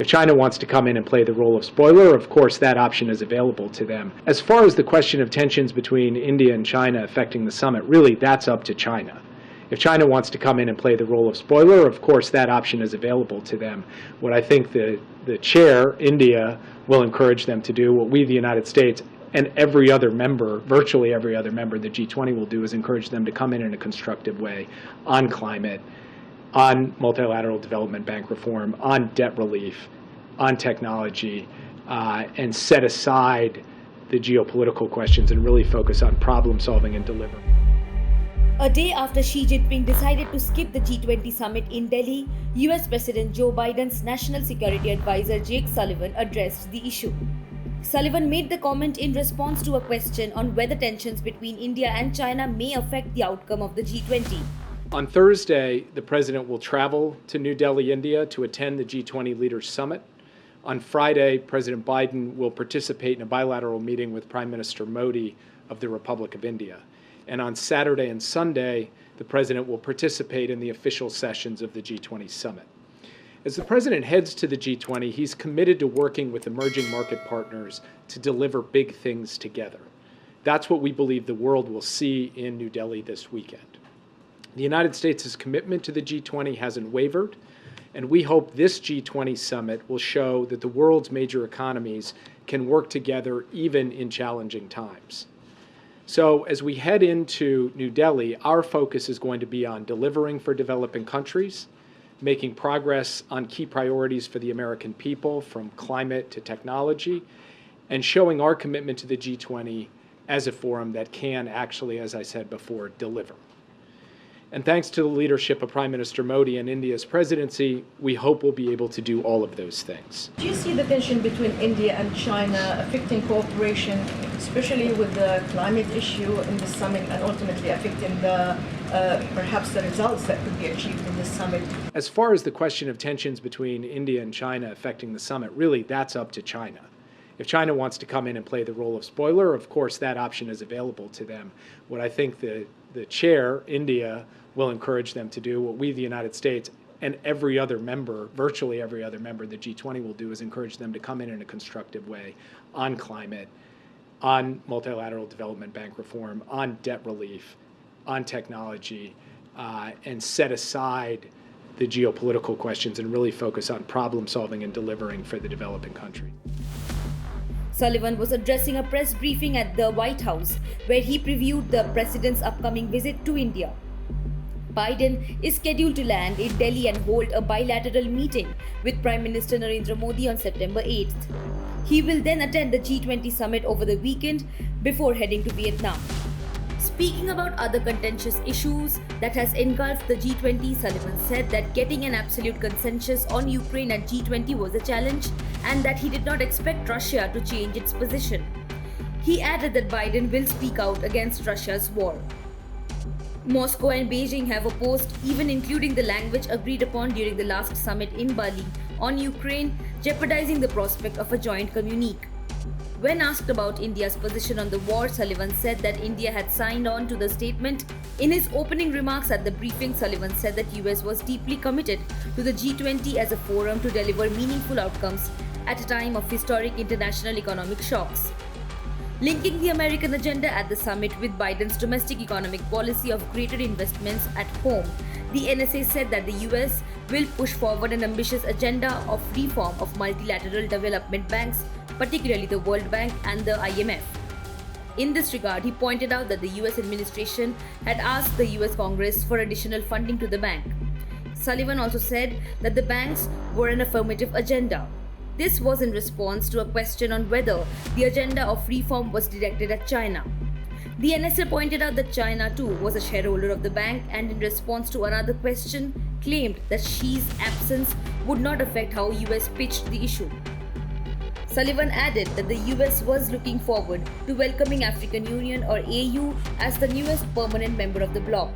China wants to come in and play the role of spoiler, of course that option is available to them. As far as the question of tensions between India and China affecting the summit, really that's up to China. If China wants to come in and play the role of spoiler, of course that option is available to them. What I think the chair, India, will encourage them to do, what we, the United States, and every other member, virtually every other member of the G20 will do, is encourage them to come in a constructive way on climate, on multilateral development bank reform, on debt relief, on technology, and set aside the geopolitical questions and really focus on problem solving and delivery. A day after Xi Jinping decided to skip the G20 summit in Delhi, US President Joe Biden's National Security Advisor Jake Sullivan addressed the issue. Sullivan made the comment in response to a question on whether tensions between India and China may affect the outcome of the G20. On Thursday, the president will travel to New Delhi, India, to attend the G20 Leaders Summit. On Friday, President Biden will participate in a bilateral meeting with Prime Minister Modi of the Republic of India. And on Saturday and Sunday, the president will participate in the official sessions of the G20 Summit. As the president heads to the G20, he's committed to working with emerging market partners to deliver big things together. That's what we believe the world will see in New Delhi this weekend. The United States' commitment to the G20 hasn't wavered, and we hope this G20 summit will show that the world's major economies can work together even in challenging times. So as we head into New Delhi, our focus is going to be on delivering for developing countries, making progress on key priorities for the American people, from climate to technology, and showing our commitment to the G20 as a forum that can actually, as I said before, deliver. And thanks to the leadership of Prime Minister Modi and India's presidency, we hope we'll be able to do all of those things. Do you see the tension between India and China affecting cooperation, especially with the climate issue in the summit, and ultimately affecting perhaps the results that could be achieved in this summit? As far as the question of tensions between India and China affecting the summit, really that's up to China. If China wants to come in and play the role of spoiler, of course that option is available to them. What I think the chair, India, will encourage them to do, what we, the United States, and every other member, virtually every other member of the G20 will do, is encourage them to come in a constructive way on climate, on multilateral development bank reform, on debt relief, on technology, and set aside the geopolitical questions and really focus on problem solving and delivering for the developing country. Sullivan was addressing a press briefing at the White House, where he previewed the president's upcoming visit to India. Biden is scheduled to land in Delhi and hold a bilateral meeting with Prime Minister Narendra Modi on September 8th. He will then attend the G20 summit over the weekend before heading to Vietnam. Speaking about other contentious issues that has engulfed the G20, Sullivan said that getting an absolute consensus on Ukraine at G20 was a challenge and that he did not expect Russia to change its position. He added that Biden will speak out against Russia's war. Moscow and Beijing have opposed, even including the language agreed upon during the last summit in Bali on Ukraine, jeopardizing the prospect of a joint communique. When asked about India's position on the war, Sullivan said that India had signed on to the statement. In his opening remarks at the briefing, Sullivan said that US was deeply committed to the G20 as a forum to deliver meaningful outcomes at a time of historic international economic shocks. Linking the American agenda at the summit with Biden's domestic economic policy of greater investments at home, the NSA said that the US will push forward an ambitious agenda of reform of multilateral development banks, particularly the World Bank and the IMF. In this regard, he pointed out that the US administration had asked the US Congress for additional funding to the bank. Sullivan also said that the banks were an affirmative agenda. This was in response to a question on whether the agenda of reform was directed at China. The NSA pointed out that China too was a shareholder of the bank, and in response to another question, claimed that Xi's absence would not affect how US pitched the issue. Sullivan added that the US was looking forward to welcoming African Union or AU as the newest permanent member of the bloc.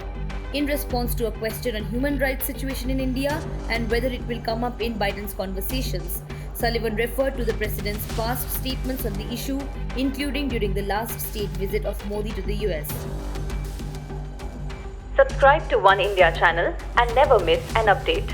In response to a question on human rights situation in India and whether it will come up in Biden's conversations, Sullivan referred to the president's past statements on the issue, including during the last state visit of Modi to the US. Subscribe to Oneindia channel and never miss an update.